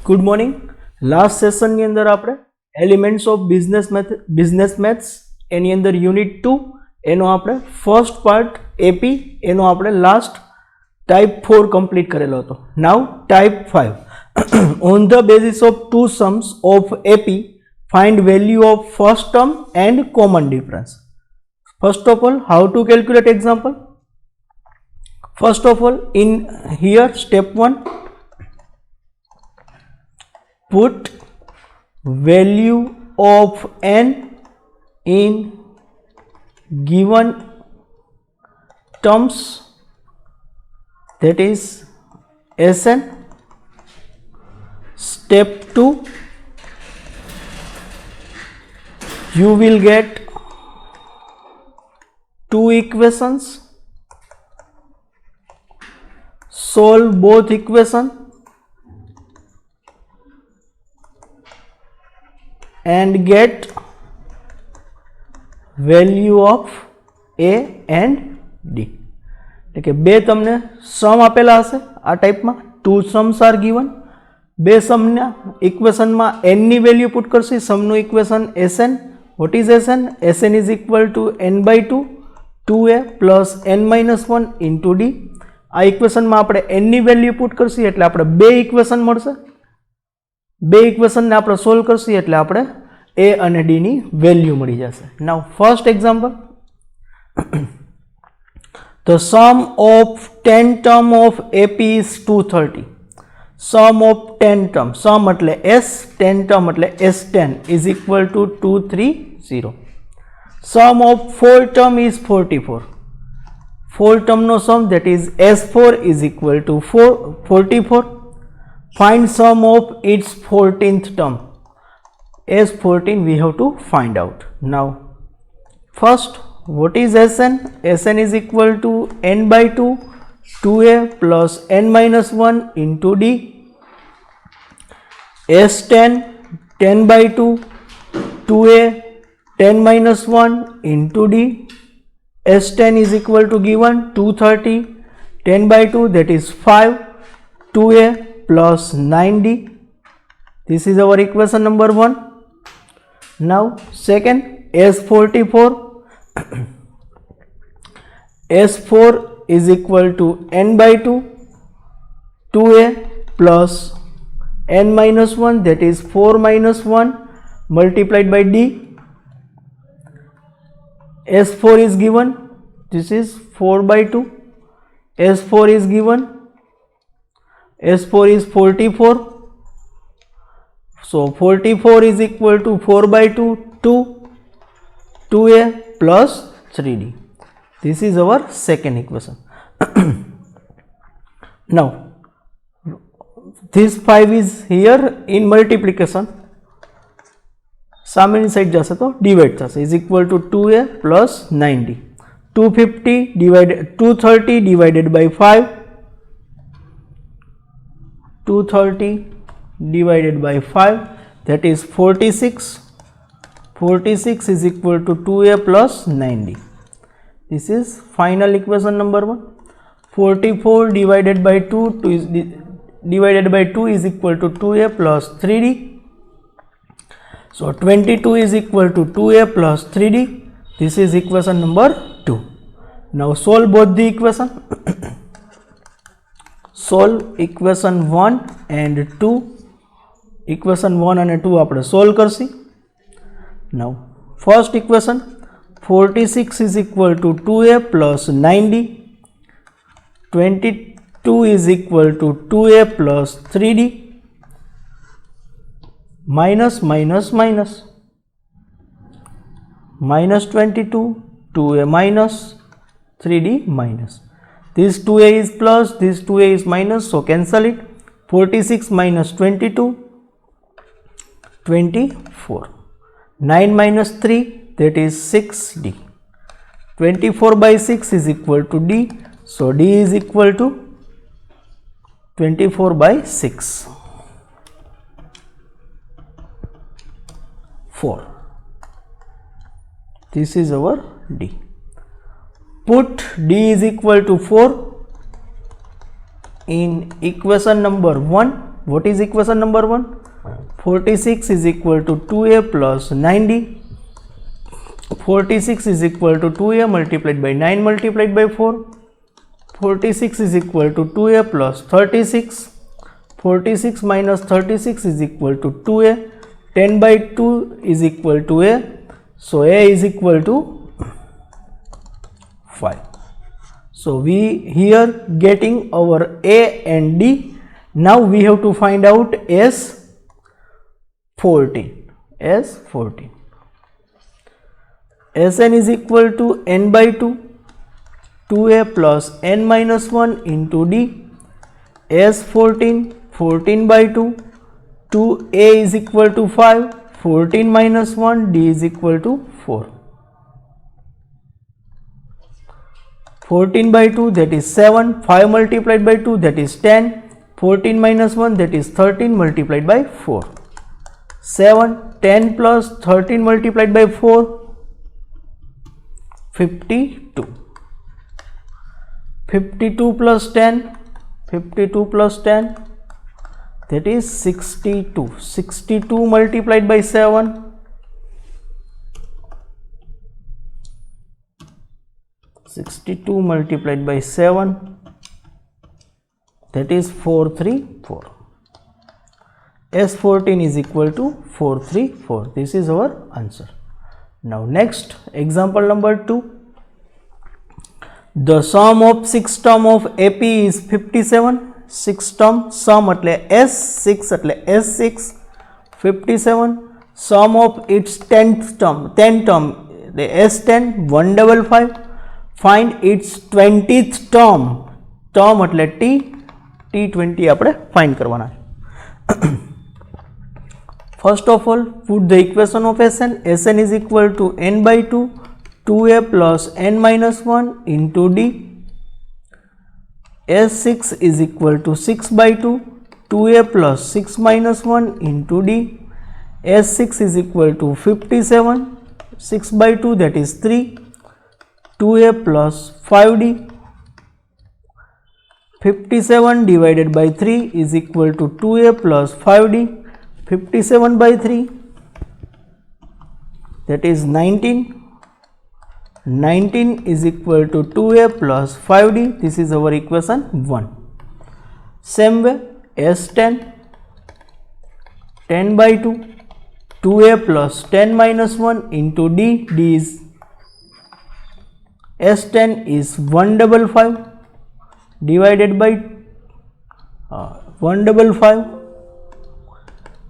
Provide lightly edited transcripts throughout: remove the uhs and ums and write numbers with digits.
Good morning. Last સેશનની અંદર આપણે elements of business maths એની અંદર યુનિટ 2 એનો આપણે ફર્સ્ટ પાર્ટ એપી એનો આપણે લાસ્ટ ટાઈપ 4 કમ્પ્લીટ કરેલો હતો. Now type 5 on the basis of two sums of AP find value of first term and common difference. First of all, how to calculate example? First of all, in here step 1, put value of n in given terms, that is Sn. Step 2, you will get two equations, solve both equation and get value of a and d. એટલે કે બે તમને સમ આપેલા હશે આ ટાઈપમાં, two sums R given. બે સમના ઇક્વેશનમાં n ની value put કરશે, સમનું equation Sn. What is Sn? Sn is equal to n by 2 2a plus n minus 1 into d. આ ઇક્વેશનમાં આપણે n ની વેલ્યુ પુટ કરશી એટલે આપણે બે ઇક્વેશન મળશે. બે ઇક્વેશનને આપણે સોલ્વ કરશી એટલે આપણે a અને d ની વેલ્યુ મળી જશે. Now first example, the sum of 10 term of AP is 230. Sum of 10 term, sum એટલે S, 10 term એટલે S10 is equal to 230. Sum of 4 term is 44. 4 term no sum, that is S4 is equal to 44. Find sum of its 14th term. S14 we have to find out. Now first, what is Sn? Sn is equal to n by 2 2a plus n minus 1 into d. S10 10 by 2 2a 10 minus 1 into d. S10 is equal to given 230 10 by 2, that is 5 2a plus 9d. This is our equation number 1. Now second, S44 S4 is equal to n by 2 2a plus n minus 1, that is 4 minus 1 multiplied by d. S4 is given, this is 4 by 2. S4 is given, S4 is 44. So 44 is equal to 4 by 2 2a plus 3d. This is our second equation. Now this 5 is here in multiplication, સામેની side જશે તો divide થશે, is equal to 2a plus 9d. 230 divided by 5, 230 divided by 5, that is 46. 46 is equal to 2a plus 9d. This is final equation number 1. 44 divided by 2 is equal to 2a plus 3d. So 22 is equal to 2a plus 3d. This is equation number 2. Now solve both the equation. Solve equation 1 and 2. Equation 1 and 2 આપણે solve Karshi. Now first equation, 46 is equal to 2a plus 9d. 22 is equal to 2a plus 3d. Minus minus minus, minus 22 2a minus 3d minus. This 2a is plus, this 2a is minus, so cancel it. 46 minus 22 24. 9 minus 3, that is 6d. 24 by 6 is equal to d, so d is equal to 24 by 6 4. This is our d. Put d is equal to 4 in equation number 1, What is equation number 1? 46 is equal to 2a plus 9d. 46 is equal to 2a multiplied by 9 multiplied by 4. 46 is equal to 2a plus 36. 46 minus 36 is equal to 2a. 10 by 2 is equal to a. So a is equal to 5. So we here getting our a and d. Now we have to find out S14. S14. Sn is equal to n by 2. 2a plus n minus 1 into d. S14. 14 by 2. 2a is equal to 5. 14 minus 1, d is equal to 4. 14 by 2, that is 7. 5 multiplied by 2, that is 10. 14 minus 1, that is 13 multiplied by 4. 7. 10 plus 13 multiplied by 4, 52. 52 plus 10, 52 plus 10, that is 62. 62 multiplied by 7, 62 multiplied by 7, that is 434. S14 is equal to 434. This is our answer. Now next example number 2. The sum of 6 term of AP is 57. 6 term sum એટલે S6 એટલે S6 57. Sum of its 10th term 10 term the S10 155. Find its 20th term. term એટલે T20 આપણે find કરવાના. First of all, put the equation of Sn. Sn is equal to n by 2, 2a plus n minus 1 into d. S6 is equal to 6 by 2, 2a plus 6 minus 1 into d. S6 is equal to 57, 6 by 2 that is 3, 2a plus 5d. 57 divided by 3 is equal to 2a plus 5d. 57 by 3, that is 19. 19 is equal to 2a plus 5d. This is our equation 1. Same way S10 10 by 2, 2a plus 10 minus 1 into d. d is S10 is 155 divided by 155.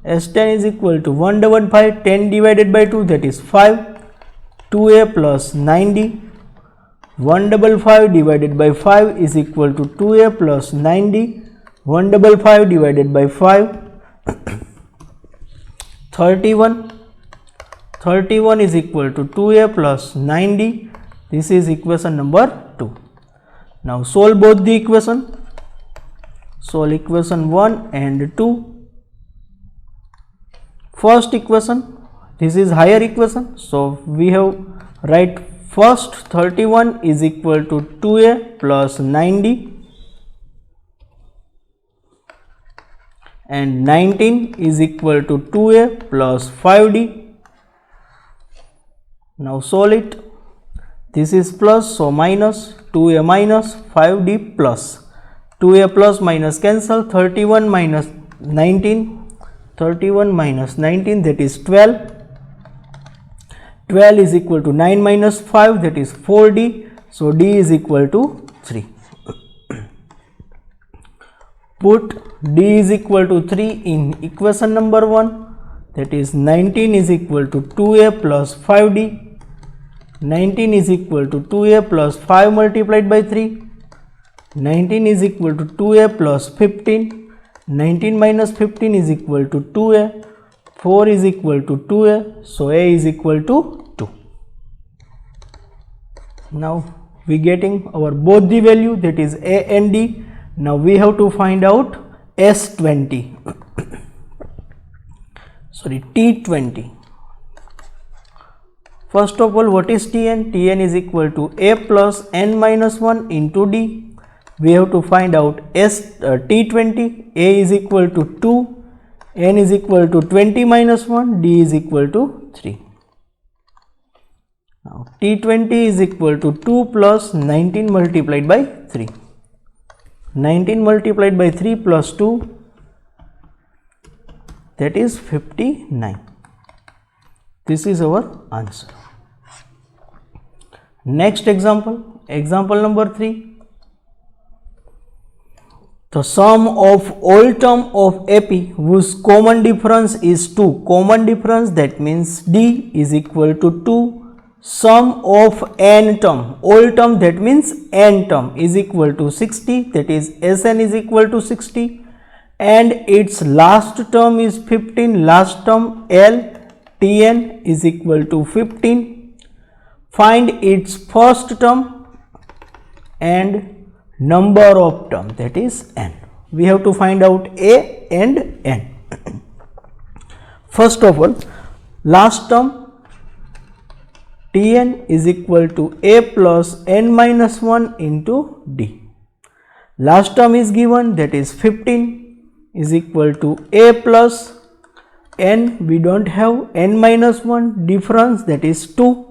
S10 is equal to 155. 10 divided by 2, that is 5. 2a plus 9d. 155 divided by 5 is equal to 2a plus 9d. 155 divided by 5, 31. 31 is equal to 2a plus 9d. This is equation number 2. Now solve both the equation. Solve equation 1 and 2. First equation, this is higher equation, so we have write first 31 is equal to 2a plus 9d and 19 is equal to 2a plus 5d. Now solve it. This is plus, so minus, 2a minus 5d plus. 2a plus minus cancel. 31 minus 19, 31 minus 19, that is 12. 12 is equal to 9 minus 5, that is 4d. So d is equal to 3. Put d is equal to 3 in equation number 1, that is 19 is equal to 2a plus 5d. 19 is equal to 2a plus 5 multiplied by 3. 19 is equal to 2a plus 15. 19 minus 15 is equal to 2a. 4 is equal to 2a. So a is equal to 2. Now we getting our both the value, that is a and d. Now we have to find out S20. Sorry, T20. First of all, what is Tn? Tn is equal to a plus n minus 1 into d. we have to find out T20. A is equal to 2, N is equal to 20 minus 1, D is equal to 3. Now T20 is equal to 2 plus 19 multiplied by 3. 19 multiplied by 3 plus 2, that is 59. This is our answer. Next example, example number 3. The sum of all term of AP whose common difference is 2. Common difference, that means D is equal to 2. Sum of n term, all term, that means n term, is equal to 60, that is Sn is equal to 60, and its last term is 15, last term L, Tn is equal to 15. Find its first term and number of term, that is n. We have to find out A and n. First of all, last term Tn is equal to A plus n minus 1 into D. Last term is given, that is 15 is equal to A plus n, we don't have n minus 1, difference, that is 2.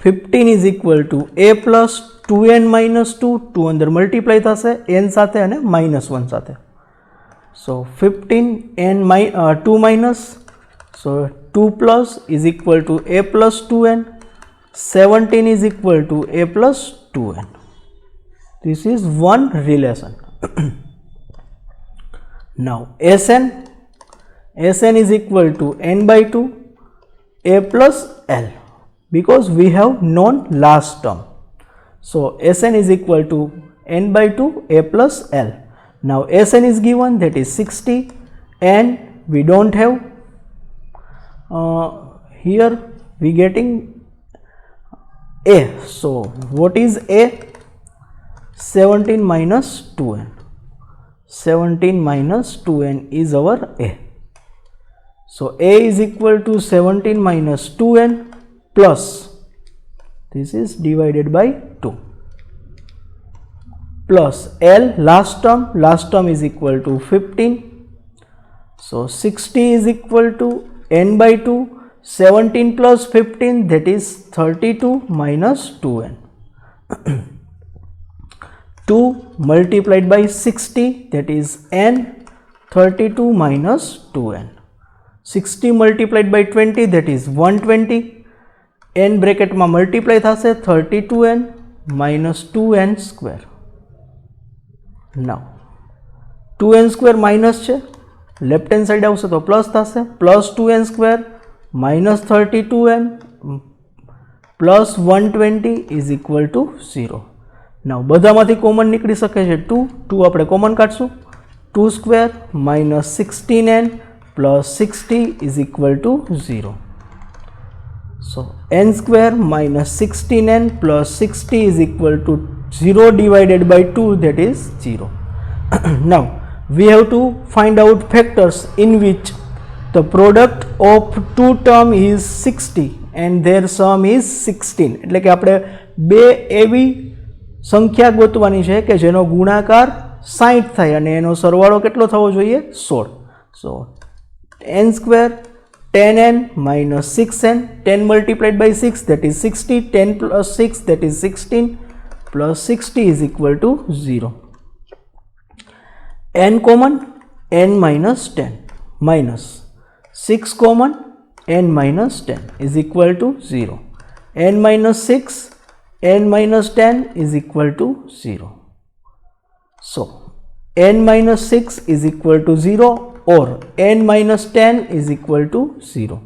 15 is equal to A plus 2n minus 2, 2 અંદર multiply થશે n સાથે અને minus 1 સાથે. So 15 n 2 minus, so 2 plus is equal to A plus 2n, 17 is equal to A plus 2n. This is one relation. Now Sn is equal to n by 2 A plus L, because we have known last term. So Sn is equal to n by 2 A plus L. Now Sn is given, that is 60, and we don't have, here we getting A. So what is A? 17 minus 2n. 17 minus 2n is our A. So A is equal to 17 minus 2n plus, this is divided by 2, plus L, last term is equal to 15. So 60 is equal to n by 2, 17 plus 15, that is 32 minus 2n. 2 multiplied by 60, that is n, 32 minus 2n. 60 multiplied by 20, that is 120. n bracket માં multiply થશે 32n minus 2n square. Now 2n square minus છે, left hand side આવશે તો plus થશે, plus 2n square minus 32n plus 120 is equal to 0. Now બધામાંથી common નીકળી શકે છે 2, 2 આપણે common કાઢશું, 2 square minus 16n plus 60 is equal to 0. So n square minus 16n plus 60 is equal to 0 divided by 2, that is 0. Now we have to find out factors in which the product of two term is 60 and their sum is 16. એટલે કે આપણે બે એવી સંખ્યા ગોતવાની છે કે જેનો ગુણાકાર 60 થાય અને એનો સરવાળો કેટલો થવો જોઈએ 16. So n square 10n minus 6n, 10 multiplied by 6, that is 60, 10 plus 6, that is 16, plus 60 is equal to 0. n common, n minus 10 minus 6 common, n minus 10 is equal to 0. n minus 6, n minus 10 is equal to 0. So n minus 6 is equal to 0 or n minus 10 is equal to 0.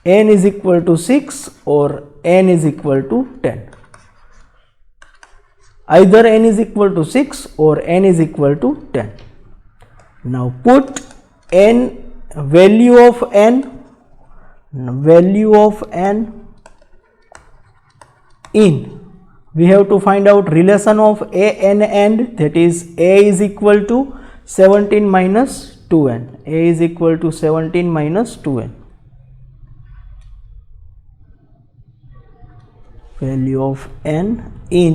n is equal to 6 or n is equal to 10. Either n is equal to 6 or n is equal to 10. Now put n, value of n in, we have to find out relation of a n and, that is a is equal to 17 minus 2n. a is equal to 17 minus 2n. Value of n in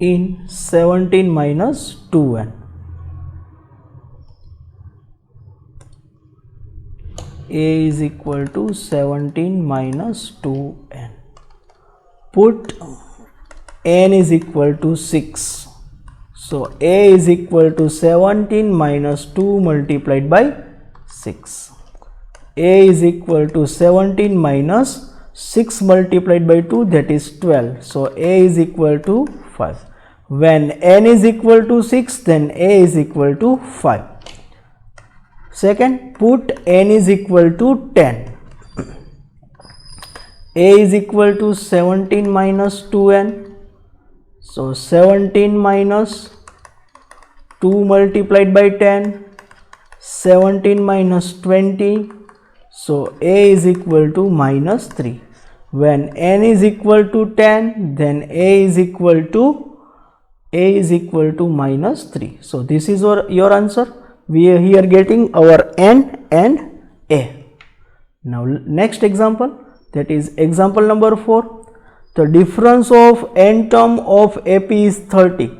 in 17 minus 2n. A is equal to 17 minus 2n. Put n is equal to 6. So A is equal to 17 minus 2 multiplied by 6. A is equal to 17 minus 6 multiplied by 2, that is 12. So A is equal to 5. When n is equal to 6, then A is equal to 5. Second, put n is equal to 10. A is equal to 17 minus 2n. So 17 minus 2 multiplied by 10, 17 minus 20. So A is equal to minus 3. When n is equal to 10, then A is equal to minus 3. So this is your answer. We are here getting our n and A. Now next example, that is example number 4. The difference of n term of AP is 30.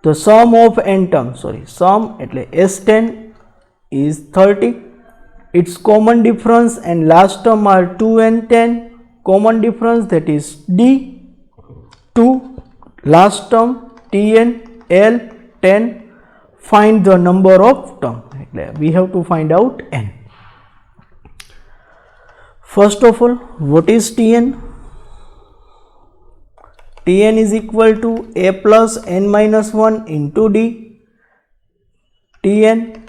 The sum of n term, sum એટલે S10 is 30. Its common difference and last term are 2 and 10. Common difference, that is D, 2, last term Tn, L, 10. Find the number of term. We have to find out n. First of all, what is Tn? Tn is equal to A plus n minus 1 into D. Tn,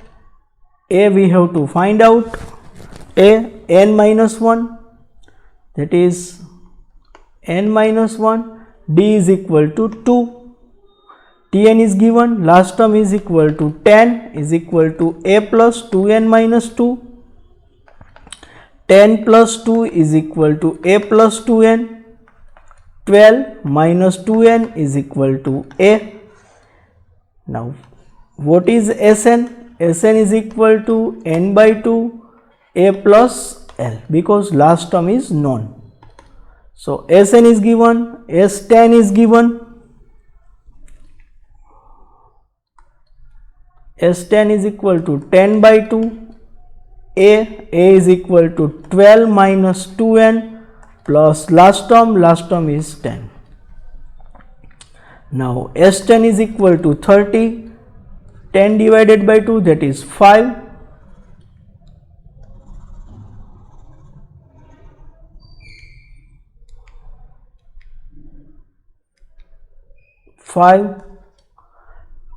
A we have to find out. A, n minus 1, that is n minus 1. D is equal to 2. Tn is given, last term is equal to 10 is equal to A plus 2n minus 2. 10 plus 2 is equal to A plus 2n. 12 minus 2n is equal to A. Now what is Sn? Sn is equal to n by 2 A plus L, because last term is known. So Sn is given, S10 is given. S10 is equal to 10 by 2 A is equal to 12 minus 2n plus last term is 10. Now S10 is equal to 30. 10 divided by 2, that is 5.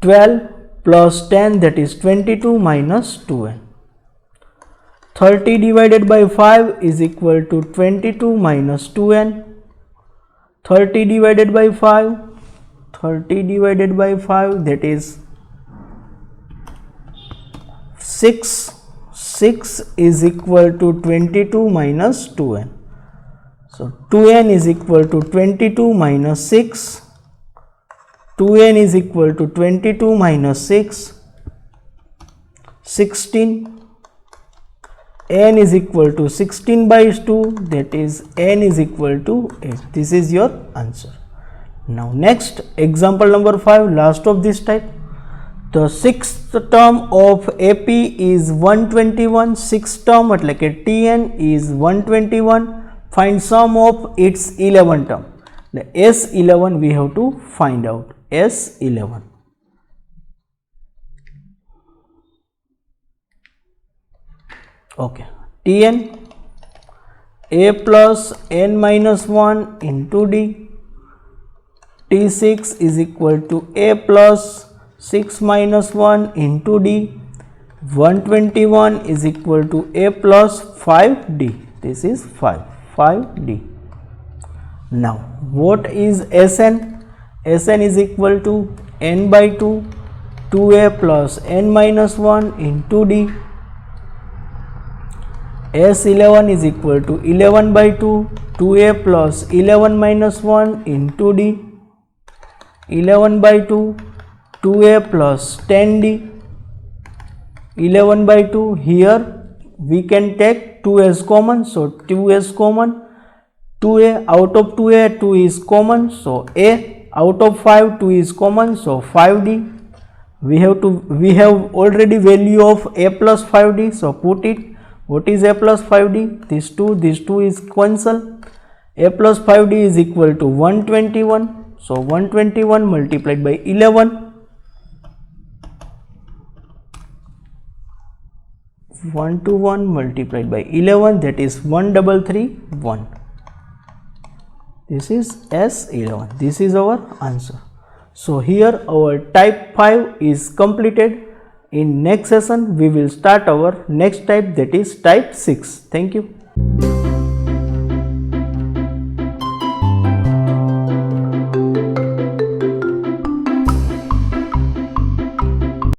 12 plus 10, that is 22 minus 2n. 30 divided by 5 is equal to 22 minus 2n. 30 divided by 5, that is 6. 6 is equal to 22 minus 2n. So 2n is equal to 22 minus 6. 2n is equal to 22 minus 6, 16. N is equal to 16 by 2, that is n is equal to 8. This is your answer. Now next, example number 5, last of this type. The sixth term of AP is 121. Sixth term એટલે કે Tn is 121. Find sum of its 11 term. The S11 we have to find out. S11. Okay. Tn, A plus n minus 1 into D. T6 is equal to A plus 6 minus 1 into D. 121 is equal to A plus 5D. This is 5D. Now what is Sn? Sn is equal to n by 2, 2a plus n minus 1 into D. S11 is equal to 11 by 2, 2a plus 11 minus 1 into D. 11 by 2, 2a plus 10D. 11 by 2, here we can take 2 as common, so 2 is common. 2a, out of 2a 2 is common, so a, Out of 5, 2 is common, so 5d. We have already value of a plus 5d, so put it. What is a plus 5d? This 2 is cancel. A plus 5d is equal to 121. So 121 multiplied by 11. 121 multiplied by 11, that is 1331. This is S11. This is our answer. So here our type 5 is completed. In next session we will start our next type, that is type 6. Thank you.